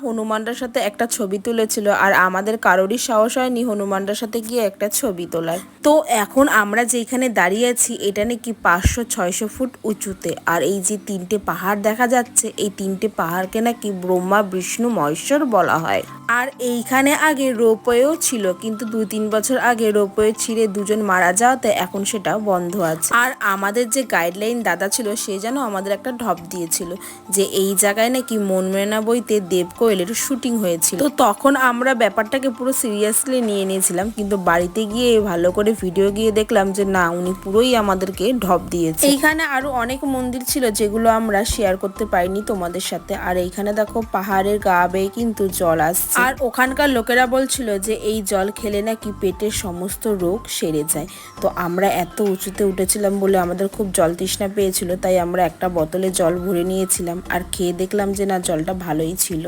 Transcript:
হনুমানটার সাথে একটা ছবি তুলেছিল আর আমাদের কারোরই সাহস হয়নি হনুমানটার সাথে গিয়ে একটা ছবি তোলার। তো এখন আমরা যেখানে দাঁড়িয়ে আছি এটা নাকি 500-600 ফুট উঁচুতে। আর এই যে 3টে পাহাড় দেখা যাচ্ছে, এই 3টে পাহাড়কে নাকি ব্রহ্মা বিষ্ণু মহেশ্বর বলা হয়। আর এইখানে আগে রোপওয়েও ছিল, কিন্তু 2-3 বছর আগে রোপওয়ে ছিঁড়ে দুজন মারা যাওয়াতে এখন সেটা বন্ধ আছে। আর আমাদের যে গাইডলাইন দাদা ছিল সে যেন আমাদের একটা ঢপ দিয়েছিল যে এই জায়গায় নাকি মনমেনা বইতে দেবকোয়েলের শুটিং হয়েছিল। তো তখন আমরা ব্যাপারটাকে পুরো সিরিয়াসলি নিয়ে নিয়েছিলাম, কিন্তু বাড়িতে গিয়ে ভালো করে ভিডিও গিয়ে দেখলাম যে না, উনি পুরোই আমাদেরকে ঢপ দিয়েছে। এইখানে আরো অনেক মন্দির ছিল যেগুলো আমরা শেয়ার করতে পারিনি তোমাদের সাথে। আর এইখানে দেখো পাহাড়ের গা বেয়ে কিন্তু জল আসছে, আর ওখানকার লোকেরা বলছিল যে এই জল খেলে নাকি পেটের সমস্ত রোগ সেরে যায়। তো আমরা এত উঁচুতে উঠেছিলাম বলে আমাদের খুব জল তৃষ্ণা পেয়েছিল, তাই আমরা একটা বোতলে জল ভরে নিয়েছিলাম আর খেয়ে দেখলাম যে না, জলটা ভালোই ছিল।